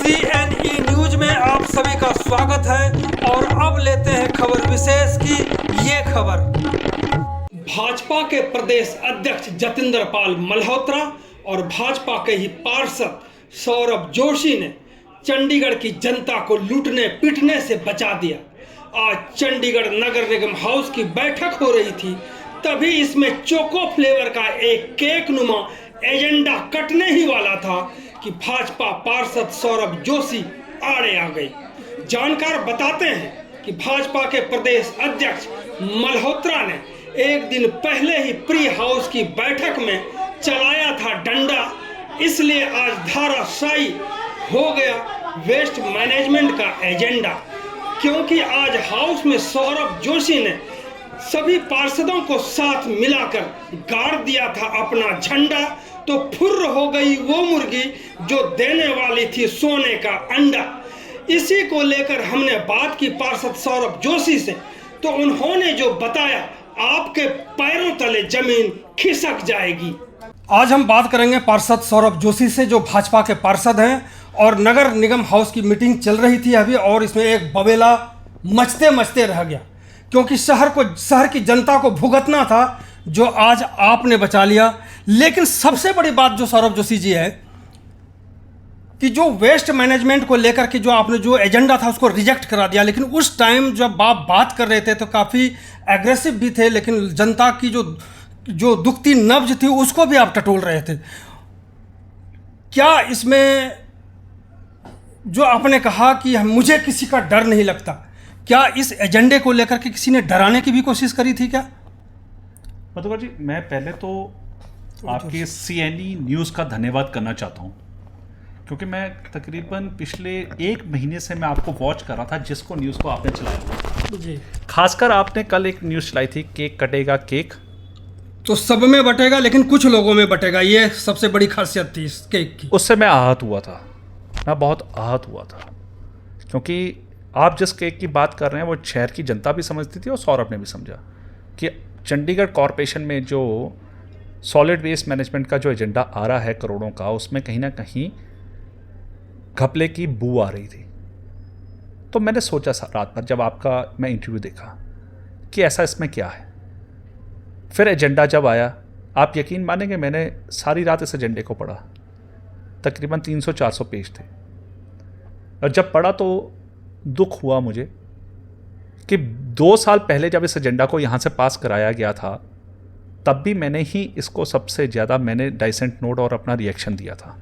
CNE news में आप सभी का स्वागत है और अब लेते हैं खबर विशेष की ये खबर। भाजपा के प्रदेश अध्यक्ष जतिंदर पाल मल्होत्रा और भाजपा के ही पार्षद सौरभ जोशी ने चंडीगढ़ की जनता को लूटने पीटने से बचा दिया। आज चंडीगढ़ नगर निगम हाउस की बैठक हो रही थी, तभी इसमें चोको फ्लेवर का एक केक नुमा एजेंडा कटने ही वाला था कि भाजपा पार्षद सौरभ जोशी आड़े आ गए। जानकार बताते हैं कि भाजपा के प्रदेश अध्यक्ष मल्होत्रा ने एक दिन पहले ही प्री हाउस की बैठक में चलाया था डंडा, इसलिए आज धाराशायी हो गया वेस्ट मैनेजमेंट का एजेंडा। क्योंकि आज हाउस में सौरभ जोशी ने सभी पार्षदों को साथ मिलाकर गाड़ दिया था अपना झंडा, तो फुर्र हो गई वो मुर्गी जो देने वाली थी सोने का अंडा। इसी को लेकर हमने बात की पार्षद सौरभ जोशी से, तो उन्होंने जो बताया आपके पैरों तले जमीन खिसक जाएगी। आज हम बात करेंगे पार्षद सौरभ जोशी से, जो भाजपा के पार्षद हैं, और नगर निगम हाउस की मीटिंग चल रही थी अभी, और इसमें एक बवेला मचते मचते रह गया, क्योंकि शहर की जनता को भुगतना था, जो आज आपने बचा लिया। लेकिन सबसे बड़ी बात जो सौरभ जोशी जी है कि जो वेस्ट मैनेजमेंट को लेकर के जो आपने जो एजेंडा था उसको रिजेक्ट करा दिया। लेकिन उस टाइम जब आप बात कर रहे थे तो काफ़ी एग्रेसिव भी थे, लेकिन जनता की जो दुखती नब्ज थी उसको भी आप टटोल रहे थे। क्या इसमें जो आपने कहा कि मुझे किसी का डर नहीं लगता, क्या इस एजेंडे को लेकर के किसी ने डराने की भी कोशिश करी थी क्या? मधुकर जी, मैं पहले तो आपके CNE न्यूज़ का धन्यवाद करना चाहता हूँ, क्योंकि मैं तकरीबन पिछले 1 महीने से मैं आपको वॉच कर रहा था, जिसको न्यूज़ को आपने चलाया जी। खासकर आपने कल एक न्यूज़ चलाई थी, केक कटेगा केक तो सब में बटेगा लेकिन कुछ लोगों में बटेगा, ये सबसे बड़ी खासियत थी इस केक की। उससे मैं आहत हुआ था, मैं बहुत आहत हुआ था, क्योंकि आप जिस केक की बात कर रहे हैं वो शहर की जनता भी समझती थी और सौरभ ने भी समझा कि चंडीगढ़ कॉरपोरेशन में जो सॉलिड वेस्ट मैनेजमेंट का जो एजेंडा आ रहा है करोड़ों का, उसमें कहीं ना कहीं घपले की बू आ रही थी। तो मैंने सोचा रात भर जब आपका मैं इंटरव्यू देखा कि ऐसा इसमें क्या है। फिर एजेंडा जब आया, आप यकीन मानेंगे मैंने सारी रात इस एजेंडे को पढ़ा, तकरीबन 300-400 पेज थे। और जब पढ़ा तो दुख हुआ मुझे कि 2 साल पहले जब इस एजेंडा को यहाँ से पास कराया गया था, तब भी मैंने ही इसको सबसे ज़्यादा मैंने डाइसेंट नोट और अपना रिएक्शन दिया था।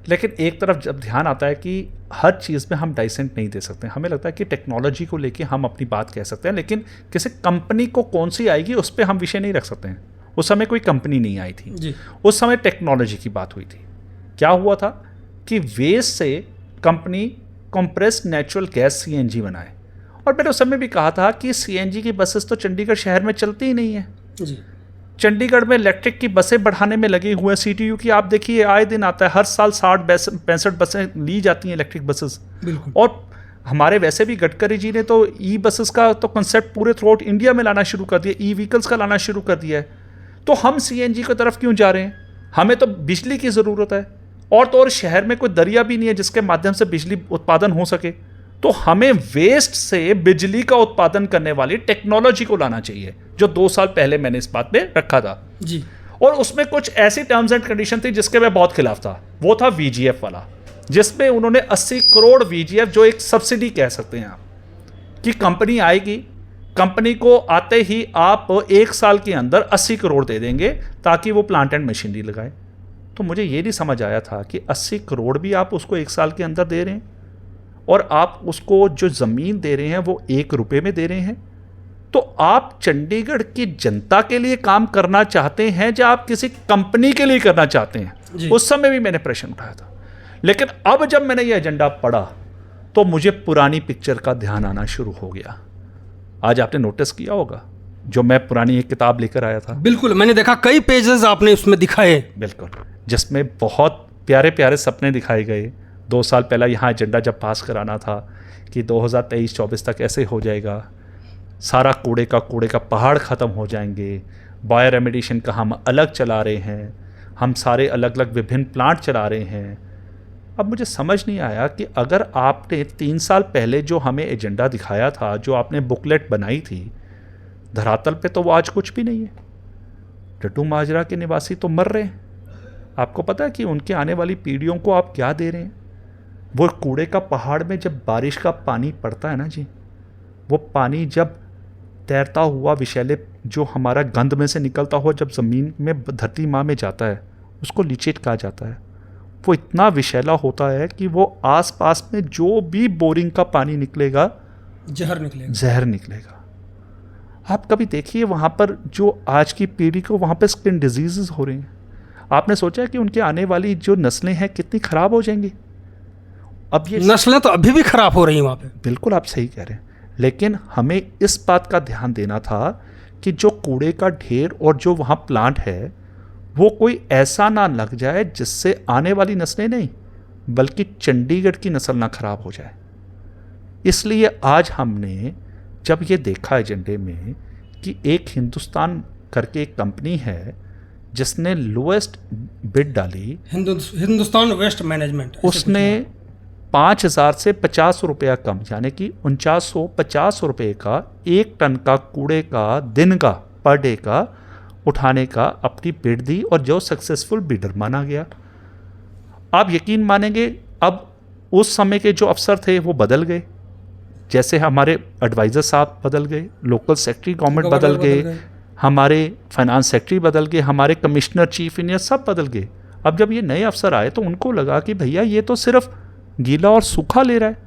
लेकिन एक तरफ जब ध्यान आता है कि हर चीज़ में हम डाइसेंट नहीं दे सकते, हमें लगता है कि टेक्नोलॉजी को लेके हम अपनी बात कह सकते हैं, लेकिन किसी कंपनी को कौन सी आएगी उस पर हम विषय नहीं रख सकते हैं। उस समय कोई कंपनी नहीं आई थी जी। उस समय टेक्नोलॉजी की बात हुई थी। क्या हुआ था कि वेस्ट से company compressed natural gas CNG बनाए, और मैंने उस समय भी कहा था कि CNG की बसेस तो चंडीगढ़ शहर में चलती ही नहीं है जी। चंडीगढ़ में इलेक्ट्रिक की बसें बढ़ाने में लगे हुए हैं। CTU की आप देखिए आए दिन आता है, हर साल 60-65 बसें ली जाती हैं इलेक्ट्रिक बसेस। और हमारे वैसे भी गडकरी जी ने तो बसेस का तो कंसेप्ट पूरे थ्रू आउट इंडिया में लाना शुरू कर दिया, व्हीकल्स का लाना शुरू कर दिया है। तो हम CNG की तरफ क्यों जा रहे हैं? हमें तो बिजली की ज़रूरत है, और तो और शहर में कोई दरिया भी नहीं है जिसके माध्यम से बिजली उत्पादन हो सके। तो हमें वेस्ट से बिजली का उत्पादन करने वाली टेक्नोलॉजी को लाना चाहिए, जो 2 साल पहले मैंने इस बात पे रखा था जी। और उसमें कुछ ऐसी टर्म्स एंड कंडीशन थी जिसके मैं बहुत खिलाफ था। वो था VGF वाला, जिसमें उन्होंने 80 करोड़ VGF, जो एक सब्सिडी कह सकते हैं आप, कि कंपनी आएगी, कंपनी को आते ही आप 1 साल के अंदर 80 करोड़ दे देंगे ताकि वो प्लांट एंड मशीनरी लगाए। तो मुझे ये नहीं समझ आया था कि 80 करोड़ भी आप उसको 1 साल के अंदर दे रहे हैं, और आप उसको जो ज़मीन दे रहे हैं वो 1 रुपये में दे रहे हैं। तो आप चंडीगढ़ की जनता के लिए काम करना चाहते हैं या आप किसी कंपनी के लिए करना चाहते हैं? उस समय भी मैंने प्रश्न उठाया था। लेकिन अब जब मैंने ये एजेंडा पढ़ा तो मुझे पुरानी पिक्चर का ध्यान आना शुरू हो गया। आज आपने नोटिस किया होगा, जो मैं पुरानी एक किताब लेकर आया था। बिल्कुल, मैंने देखा कई पेजेस आपने उसमें दिखाए। बिल्कुल, जिसमें बहुत प्यारे प्यारे सपने दिखाए गए। 2 साल पहले यहाँ एजेंडा जब पास कराना था कि 2023-24 तक ऐसे हो जाएगा, सारा कूड़े का पहाड़ ख़त्म हो जाएंगे, बायो रेमेडिएशन का हम अलग चला रहे हैं, हम सारे अलग अलग विभिन्न प्लांट चला रहे हैं। अब मुझे समझ नहीं आया कि अगर आपने 3 साल पहले जो हमें एजेंडा दिखाया था, जो आपने बुकलेट बनाई थी, धरातल पे तो वो आज कुछ भी नहीं है। डड्डू माजरा के निवासी तो मर रहे हैं। आपको पता है कि उनके आने वाली पीढ़ियों को आप क्या दे रहे हैं? वो कूड़े का पहाड़ में जब बारिश का पानी पड़ता है ना जी, वो पानी जब तैरता हुआ विषैले जो हमारा गंध में से निकलता हुआ जब ज़मीन में, धरती माँ में जाता है, उसको लीचेट कहा जाता है। वो इतना विषैला होता है कि वो आसपास में जो भी बोरिंग का पानी निकलेगा, जहर निकलेगा। आप कभी देखिए वहाँ पर जो आज की पीढ़ी को वहाँ पे स्किन डिजीज़ हो रही हैं। आपने सोचा है कि उनके आने वाली जो नस्लें हैं कितनी ख़राब हो जाएंगी? अब ये नस्लें तो अभी भी ख़राब हो रही हैं वहाँ पे। बिल्कुल आप सही कह रहे हैं, लेकिन हमें इस बात का ध्यान देना था कि जो कूड़े का ढेर और जो वहाँ प्लांट है वो कोई ऐसा ना लग जाए जिससे आने वाली नस्लें नहीं बल्कि चंडीगढ़ की नस्ल ना ख़राब हो जाए। इसलिए आज हमने जब ये देखा एजेंडे में कि एक हिंदुस्तान करके एक कंपनी है जिसने लोएस्ट बिड डाली, हिंदुस्तान वेस्ट मैनेजमेंट, उसने 5,000 से 50 रुपया कम यानी कि 4950 रुपये का 1 टन का कूड़े का दिन का पर डे का उठाने का अपनी बिड दी और जो सक्सेसफुल बिडर माना गया। आप यकीन मानेंगे अब उस समय के जो अफसर थे वो बदल गए, जैसे हमारे एडवाइज़र साहब बदल गए, लोकल सेक्रेटरी गवर्नमेंट बदल गए, हमारे फाइनेंस सेक्रेटरी बदल गए, हमारे कमिश्नर चीफ इंजीनियर सब बदल गए। अब जब ये नए अफसर आए तो उनको लगा कि भैया ये तो सिर्फ गीला और सूखा ले रहा है,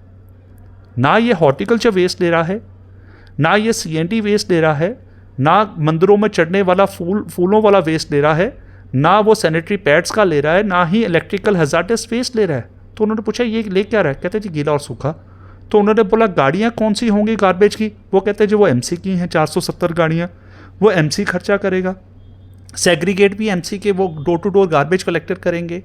ना ये हॉर्टिकल्चर वेस्ट ले रहा है, ना ये CND वेस्ट ले रहा है, ना मंदिरों में चढ़ने वाला फूलों वाला वेस्ट ले रहा है, ना वो सैनिटरी पैड्स का ले रहा है, ना ही इलेक्ट्रिकल हैजार्डस वेस्ट ले रहा है। तो उन्होंने पूछा ये ले क्या रहा है? कहते जी गीला और सूखा। तो उन्होंने बोला गाड़ियाँ कौन सी होंगी गार्बेज की? वो कहते जी वो MC की हैं 470 गाड़ियाँ, वो MC खर्चा करेगा। सेग्रीगेट भी MC के वो door to door garbage collector करेंगे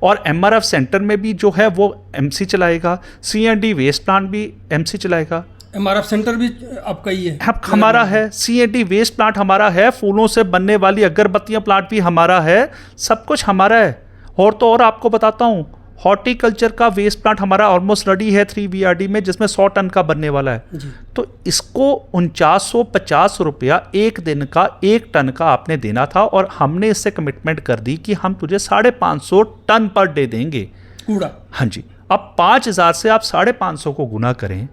और MRF सेंटर में भी जो है वो MC चलाएगा, CND वेस्ट प्लांट भी MC चलाएगा। MRF सेंटर भी आपका ही है? हमारा है। CND वेस्ट प्लांट हमारा है, फूलों से बनने वाली अगरबत्तियां प्लांट भी हमारा है, सब कुछ हमारा है। और तो और आपको बताता हूँ हॉर्टिकल्चर का वेस्ट प्लांट हमारा ऑलमोस्ट रेडी है 3 VRD में, जिसमें 100 टन का बनने वाला है जी। तो इसको 4950 रुपया 1 दिन का 1 टन का आपने देना था और हमने इससे कमिटमेंट कर दी कि हम तुझे 550 टन पर डे देंगे कूड़ा। हाँ जी। अब 5000 से आप 550 को गुना करें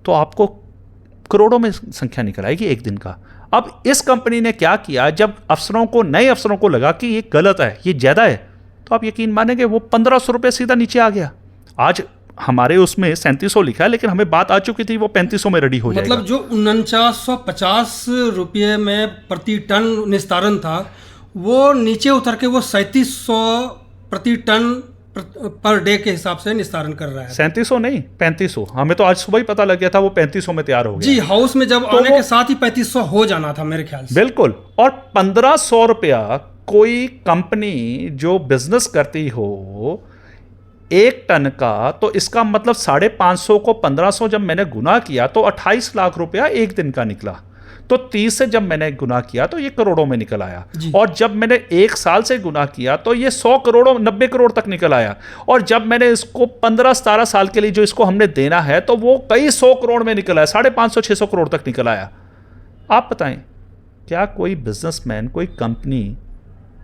तो आपको करोड़ों में संख्या निकल आएगी एक दिन का। अब इस कंपनी ने क्या किया, जब अफसरों को, नए अफसरों को लगा कि ये गलत है, ये ज़्यादा है, तो आप यकीन मानेंगे वो 1500 रुपये सीधा नीचे आ गया। आज हमारे उसमें 3700 लिखा है, लेकिन हमें बात आ चुकी थी वो 3500 में रेडी हो जाएगा। मतलब जो 4950 रुपये में प्रति टन निस्तारण था वो नीचे उतर के वो 3700 प्रति टन पर डे के हिसाब से निस्तारण कर रहा है। 3700 नहीं 3500, हमें तो आज सुबह ही पता लग गया था वो 3500 में तैयार हो गया जी। हाउस में जब आने के साथ ही 3500 हो जाना था मेरे ख्याल से। बिल्कुल। और 1500 रुपया कोई कंपनी जो बिजनेस करती हो 1 टन का, तो इसका मतलब 550 को 1500 जब मैंने गुना किया तो 28 लाख रुपया एक दिन का निकला। तो 30 से जब मैंने गुना किया तो ये करोड़ों में निकल आया, और जब मैंने 1 साल से गुना किया तो ये 100 करोड़ 90 करोड़ तक निकल आया, और जब मैंने इसको 15-17 साल के लिए जो इसको हमने देना है तो वो कई 100 करोड़ में निकल आया, 550-600 करोड़ तक निकल आया। आप बताएं क्या कोई बिजनेसमैन, कोई कंपनी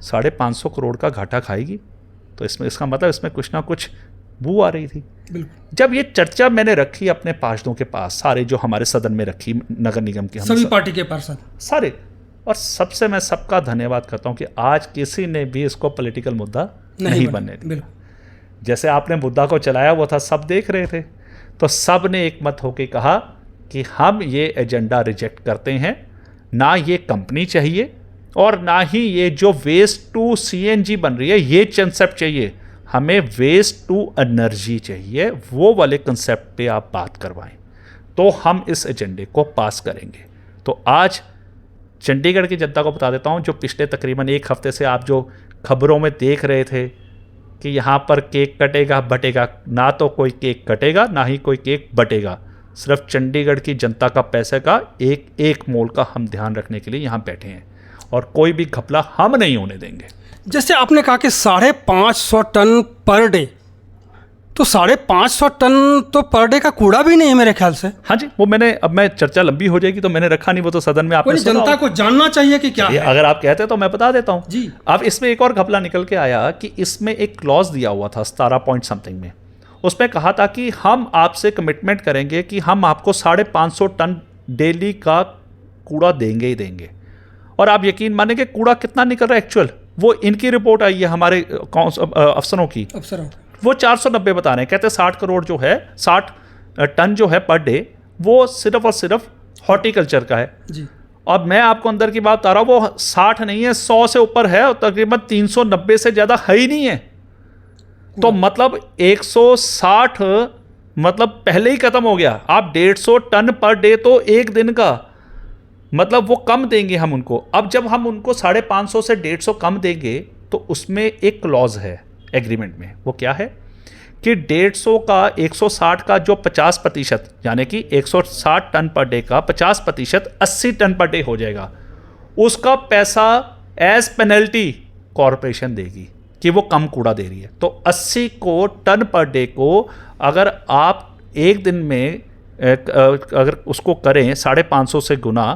550 करोड़ का घाटा खाएगी? तो इसमें इसका मतलब इसमें कुछ ना कुछ बू आ रही थी। जब ये चर्चा मैंने रखी अपने पार्षदों के पास, सारे जो हमारे सदन में रखी, नगर निगम के सभी पार्टी के पार्षद सारे, और सबसे मैं सबका धन्यवाद करता हूं कि आज किसी ने भी इसको पॉलिटिकल मुद्दा नहीं बनने दिया। जैसे आपने मुद्दा को चलाया वो था, सब देख रहे थे, तो सब ने एक मत होकर कहा कि हम ये एजेंडा रिजेक्ट करते हैं, ना ये कंपनी चाहिए और ना ही ये जो वेस्ट टू CNG बन रही है ये कंसेप्ट चाहिए, हमें वेस्ट टू एनर्जी चाहिए। वो वाले कंसेप्ट पे आप बात करवाएं तो हम इस एजेंडे को पास करेंगे। तो आज चंडीगढ़ की जनता को बता देता हूं, जो पिछले तकरीबन 1 हफ्ते से आप जो खबरों में देख रहे थे कि यहाँ पर केक कटेगा बटेगा, ना तो कोई केक कटेगा ना ही कोई केक बटेगा। सिर्फ चंडीगढ़ की जनता का पैसे का एक एक मोल का हम ध्यान रखने के लिए यहाँ बैठे हैं और कोई भी घपला हम नहीं होने देंगे। जैसे आपने कहा कि 550 टन पर डे तो 550 टन तो पर डे का कूड़ा भी नहीं है मेरे ख्याल से। हाँ जी, वो मैंने, अब मैं चर्चा लंबी हो जाएगी तो मैंने रखा नहीं, वो तो सदन में आपने सुना जनता को जानना चाहिए कि क्या है। अगर आप कहते हैं तो मैं बता देता हूँ जी। अब इसमें एक और घपला निकल के आया कि इसमें एक क्लॉज दिया हुआ था 17 पॉइंट समथिंग में। उसमें कहा था कि हम आपसे कमिटमेंट करेंगे कि हम आपको 550 टन डेली का कूड़ा देंगे ही देंगे। और आप यकीन मानेंगे कूड़ा कितना निकल रहा है एक्चुअल, वो इनकी रिपोर्ट आई है हमारे अफसरों की, वो 490 बता रहे हैं। कहते हैं 60 करोड़ जो है, 60 टन जो है पर डे, वो सिर्फ और सिर्फ हॉर्टिकल्चर का है जी। अब मैं आपको अंदर की बात बता रहा हूँ, वो 60 नहीं है, 100 से ऊपर है और तकरीबन 390 से ज़्यादा है ही नहीं है। तो मतलब 160 मतलब पहले ही खत्म हो गया। आप 150 टन पर डे तो एक दिन का, मतलब वो कम देंगे हम उनको। अब जब हम उनको 550 से 150 कम देंगे तो उसमें एक क्लॉज है एग्रीमेंट में। वो क्या है कि 150 का 160 का जो 50%, यानी कि 160 टन पर डे का 50% 80 टन पर डे हो जाएगा, उसका पैसा एज पेनल्टी कॉरपोरेशन देगी कि वो कम कूड़ा दे रही है। तो 80 को टन पर डे को अगर आप एक दिन में अगर उसको करें 550 से गुना,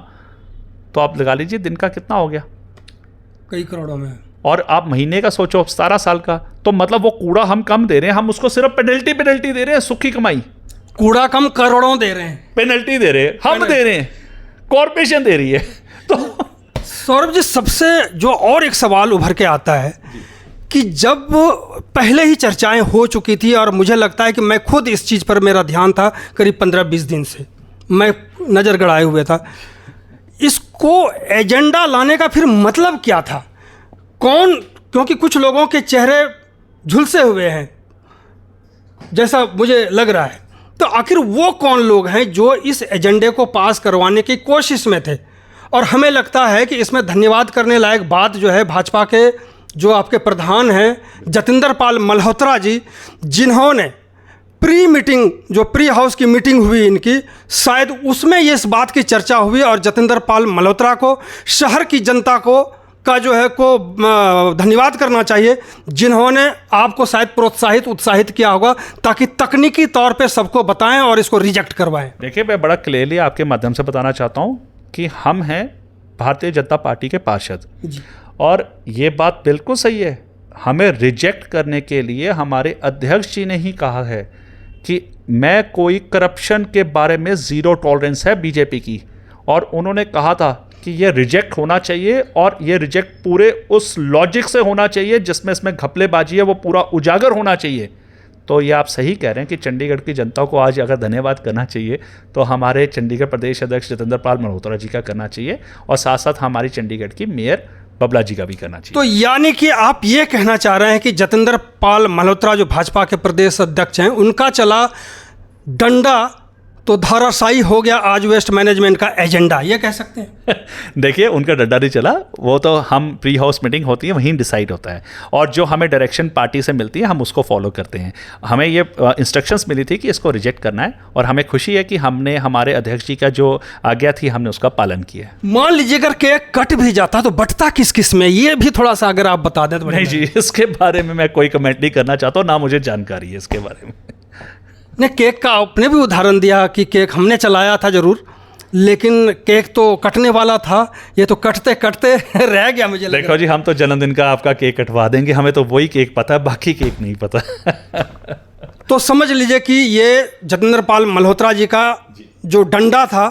तो आप लगा लीजिए दिन का कितना हो गया, कई करोड़ों में। और आप महीने का सोचो 17 साल का, तो मतलब वो कूड़ा हम कम दे रहे हैं, हम उसको सिर्फ पेनल्टी दे रहे हैं, सुखी कमाई। कूड़ा कम करोड़ों दे रहे हैं, पेनल्टी दे रहे हैं, हम दे रहे हैं, कॉर्पोरेशन दे रही है। तो सौरभ जी, सबसे जो और एक सवाल उभर के आता है कि जब पहले ही चर्चाएं हो चुकी थी, और मुझे लगता है कि मैं खुद इस चीज़ पर मेरा ध्यान था, करीब 15-20 दिन से मैं नज़र गड़ाए हुए था, इसको एजेंडा लाने का फिर मतलब क्या था, कौन, क्योंकि कुछ लोगों के चेहरे झुलसे हुए हैं जैसा मुझे लग रहा है, तो आखिर वो कौन लोग हैं जो इस एजेंडे को पास करवाने की कोशिश में थे। और हमें लगता है कि इसमें धन्यवाद करने लायक बात जो है भाजपा के जो आपके प्रधान हैं जतिंदर पाल मल्होत्रा जी, जिन्होंने प्री मीटिंग, जो प्री हाउस की मीटिंग हुई इनकी, शायद उसमें ये इस बात की चर्चा हुई और जतिंदर पाल मल्होत्रा को, शहर की जनता को का जो है को धन्यवाद करना चाहिए, जिन्होंने आपको शायद प्रोत्साहित उत्साहित किया होगा ताकि तकनीकी तौर पे सबको बताएं और इसको रिजेक्ट करवाएं। देखिए, मैं बड़ा क्लियरली आपके माध्यम से बताना चाहता हूं कि हम हैं भारतीय जनता पार्टी के पार्षद, और ये बात बिल्कुल सही है। हमें रिजेक्ट करने के लिए हमारे अध्यक्ष जी ने ही कहा है कि मैं कोई करप्शन के बारे में ज़ीरो टॉलरेंस है बीजेपी की, और उन्होंने कहा था कि ये रिजेक्ट होना चाहिए, और ये रिजेक्ट पूरे उस लॉजिक से होना चाहिए जिसमें इसमें घपलेबाजी है वो पूरा उजागर होना चाहिए। तो ये आप सही कह रहे हैं कि चंडीगढ़ की जनता को आज अगर धन्यवाद करना चाहिए तो हमारे चंडीगढ़ प्रदेश अध्यक्ष जतिंदर पाल मल्होत्रा जी का करना चाहिए, और साथ साथ हमारी चंडीगढ़ की मेयर बबला जी का भी करना चाहिए। तो यानी कि आप ये कहना चाह रहे हैं कि जतिंदर पाल मल्होत्रा जो भाजपा के प्रदेश अध्यक्ष हैं, उनका चला डंडा तो धराशायी हो गया आज वेस्ट मैनेजमेंट का एजेंडा, ये कह सकते हैं। देखिए, उनका डंडा नहीं चला, वो तो हम प्री हाउस मीटिंग होती है वहीं डिसाइड होता है, और जो हमें डायरेक्शन पार्टी से मिलती है हम उसको फॉलो करते हैं। हमें ये इंस्ट्रक्शंस मिली थी कि इसको रिजेक्ट करना है, और हमें खुशी है कि हमने हमारे अध्यक्ष जी का जो आज्ञा थी हमने उसका पालन किया है। मान लीजिए अगर केक कट भी जाता तो बटता किस किस में, ये भी थोड़ा सा अगर आप बता दें तो। नहीं जी, इसके बारे में मैं कोई कमेंट नहीं करना चाहता हूँ, ना मुझे जानकारी है इसके बारे में। ने केक का आपने भी उदाहरण दिया कि केक हमने चलाया था जरूर, लेकिन केक तो कटने वाला था, ये तो कटते कटते रह गया। मुझे देखो जी, हम तो जन्मदिन का आपका केक कटवा देंगे, हमें तो वही केक पता है, बाकी केक नहीं पता। तो समझ लीजिए कि ये जतिंदर पाल मल्होत्रा जी का जो डंडा था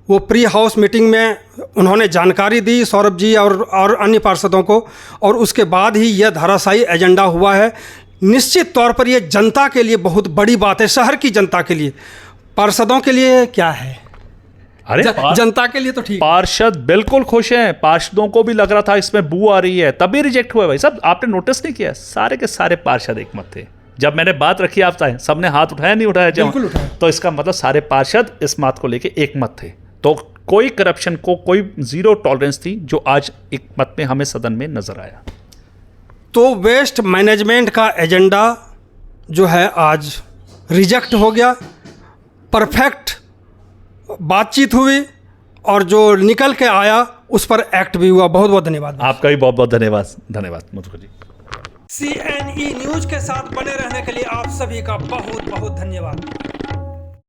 वो प्री हाउस मीटिंग में उन्होंने जानकारी दी सौरभ जी और अन्य पार्षदों को, और उसके बाद ही यह धराशायी एजेंडा हुआ है। निश्चित तौर पर यह जनता के लिए बहुत बड़ी बात है, शहर की जनता के लिए। पार्षदों के लिए क्या है? अरे जनता के लिए तो ठीक। पार्षद बिल्कुल खुश हैं, पार्षदों को भी लग रहा था इसमें बू आ रही है, तभी रिजेक्ट हुआ। भाई साहब, आपने नोटिस नहीं किया, सारे के सारे पार्षद एक मत थे। जब मैंने बात रखी आप सबने हाथ उठाया नहीं उठाया, बिल्कुल उठाया, तो इसका मतलब सारे पार्षद इस बात को लेके एक मत थे। तो कोई करप्शन को कोई जीरो टॉलरेंस थी, जो आज एक मत में हमें सदन में नजर आया। तो वेस्ट मैनेजमेंट का एजेंडा जो है आज रिजेक्ट हो गया, परफेक्ट बातचीत हुई, और जो निकल के आया उस पर एक्ट भी हुआ। बहुत बहुत धन्यवाद। आपका भी बहुत बहुत धन्यवाद। धन्यवाद मधुकर जी। CNE न्यूज के साथ बने रहने के लिए आप सभी का बहुत बहुत धन्यवाद।